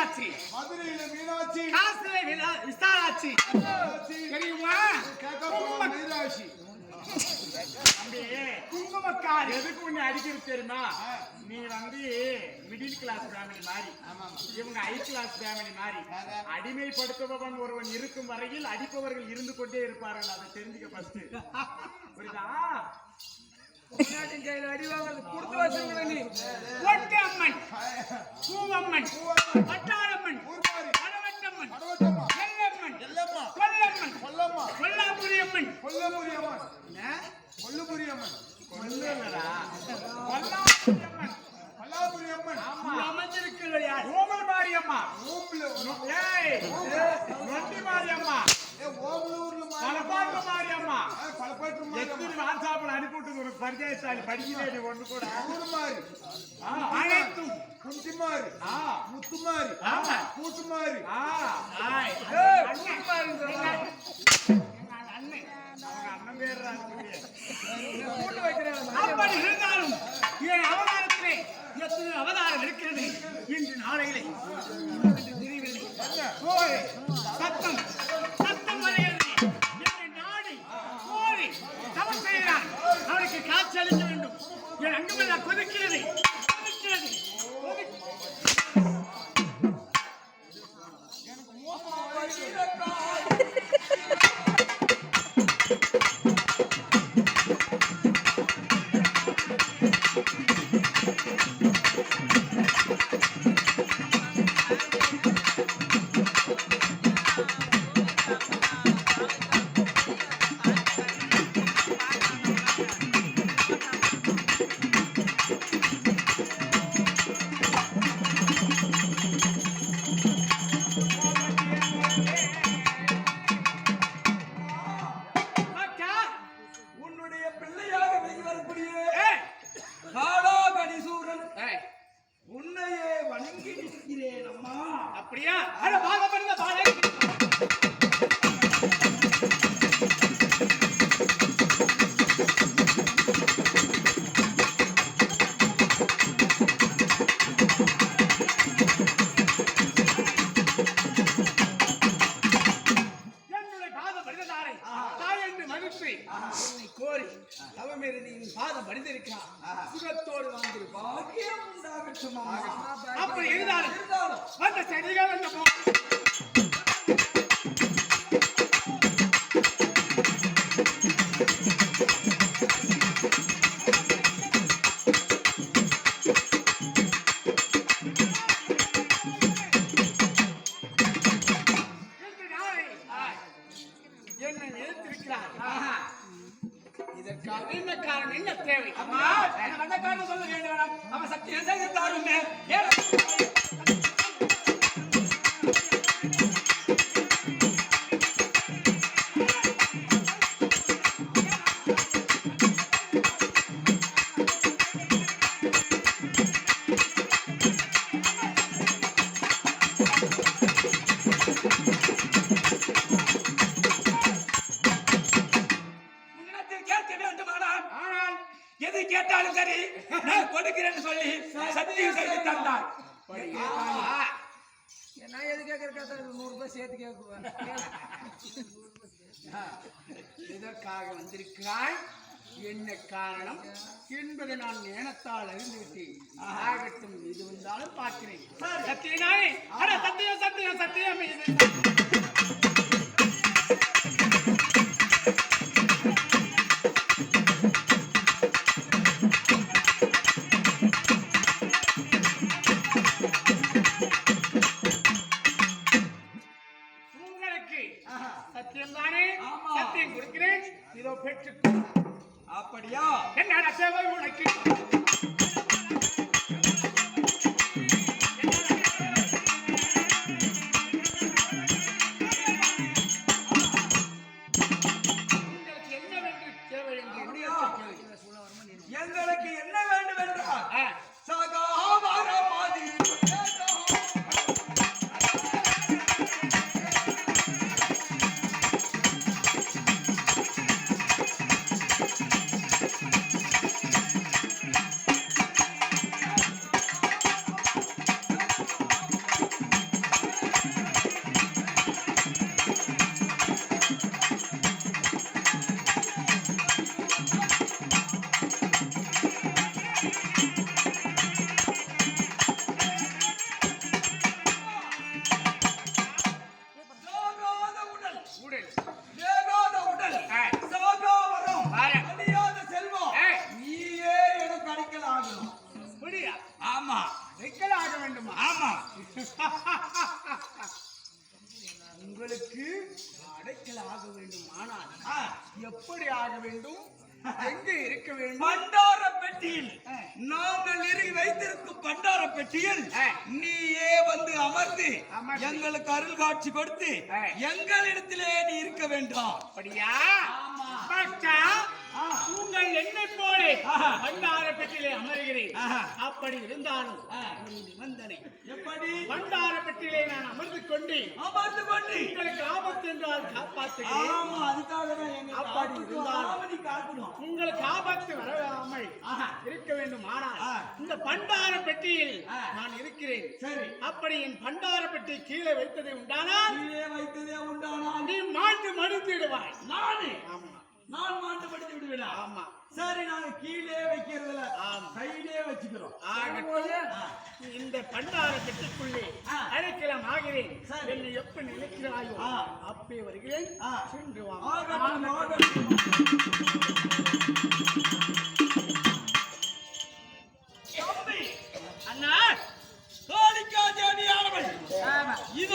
மீனாட்சி, மதுரையில மீனாட்சி, காசில விசாலாட்சி தெரியுமா? மீனாட்சி குங்குமக்கார் எதுக்கு உன்னை அடிக்கிறது தெரியுமா? நீ மிடில் கிளாஸ் ஃபேமிலி மாதிரி, இவங்க ஹை கிளாஸ் ஃபேமிலி மாதிரி. அடிமைப்படுத்துபவன் ஒருவன் இருக்கும் வரையில் அடிப்பவர்கள் இருந்து கொண்டே இருப்பார்கள். அதை தெரிஞ்சுக்க ஃபர்ஸ்ட். புரியுதா? கையில் அடிவாங்க கொடுத்து வச்சுங்க. நீ ஒட்டு அம்மன், பூவம்மன், வட்டாரம்மன், வடவட்டம்மன், எல்லம்மன், கொல்லம்மன், கொல்லாபுரி அம்மன், கொல்லபுரி அம்மன், கொல்லுபுரி அம்மன், கொல்லாபுரி அம்மன் அமைஞ்சிருக்கிறது யார்? ஓமல் மாரியம்மா, நொண்டி மாரியம்மா, பலப்பாட்டு மாரியம்மா, எத்தனை வாட்ஸ்அப்ல அனுப்பிவிட்டு ஒரு பஞ்சாயத்தாளி படிக்கிறேன் ஒண்ணு கூட. அனைத்தும் குஞ்சுமாரி, முத்துமாரி, கூட்டுமாரி, அப்படி இருந்தாலும் என் அவதாரத்திலே எத்தனை அவதாரம் இருக்கிறது இன்று நாளையிலே சத்தம் சத்தம் வருகிறது. என்னை நாடி கோரி தவம் செய்கிறான். அவனுக்கு காட்சி அளிக்க வேண்டும். என் அங்குமெல்லாம் கொதிக்கிறது கொதிக்கிறது. அப்படியா? கோரி தவமேறி பாதம் படிந்திருக்கிறார். சுகத்தோடு வாழ்ந்து பாக்கியம் உண்டாகட்டும். அப்படி இருந்தாலும் அந்த செடிகள் அந்த என்னை நினைத்திருக்கிறார். இதற்காக என்ன காரணம், என்ன தேவை? அந்த காரணம் சொல்ல வேண்டும். அவன் சக்தி செய்தாரும் எது கேட்டாலும் சரி நான் கொடுக்கிறேன்னு சொல்லி சத்தியம் செய்து தந்தார். நான் எது கேட்கறேன் 100 ரூபாய் சேர்த்து கேட்குவேன். இதற்காக வந்திருக்கிறாய். என்ன காரணம் என்பதை நான் நேனத்தால் அறிந்துவிட்டேன். ஆகட்டும், இது வந்தாலும் பார்க்கிறேன். சத்தியனானே, சத்தியம் சத்தியம் சத்தியம். சத்தியம் தானே? சத்தியம் கொடுக்கிறேன். இதோ பெற்றுக்கோ. அப்படியா? என்ன சேவை உனக்கு? எங்களுக்கு என்ன வேண்டும் என்றால் சகாபாரமாதி ஆமா அடைக்கல் ஆக வேண்டுமா? ஆமா. உங்களுக்கு அடைக்கல் ஆக வேண்டும். ஆனால் எப்படி ஆக வேண்டும்? எங்க இருக்க வேண்டும்? பண்டார பெட்டியில் நாங்கள் வைத்திருக்கும் பண்டார பெட்டியில் நீயே வந்து அமர்ந்து எங்களுக்கு அருள் காட்சி கொடுத்து எங்களிடத்திலே நீ இருக்க வேண்டும். அப்படியா? பக்தா, உங்கள் என்னை போலே பண்டார பெட்டியிலே அமர்கிறேன். அப்படி இருந்தாலும் ஒரு நிபந்தனை. எப்படி? பண்டார பெட்டியிலே நான் அமர்ந்து கொண்டு உங்களுக்கு ஆபத்து என்றால் காப்பாற்றுகிறேன். ஆமா, அதுக்காக தான் எங்க அப்படி இருந்தாலும் காக்கணும். உங்களுக்கு ஆபத்து வராமல் இருக்க வேண்டும். ஆனால் இந்த பண்டார பெட்டியில் நான் இருக்கிறேன். சரி, அப்படி என் பண்டார பெட்டி கீழே வைத்ததை உண்டானால் நீ மாண்டு மடித்திடுவாய். நான் மாண்டு படித்து விடுவேன். ஆமா, சரி, நாங்க கீழே வைக்கிறதுல கையிலே வச்சுக்கிறோம். இந்த பண்டார பெட்டிக்குள்ளே அழைக்கலாம் ஆகிறேன். என்னை எப்ப நினைக்கிறாயோ அப்பே வருகிறேன். சென்று வாங்க.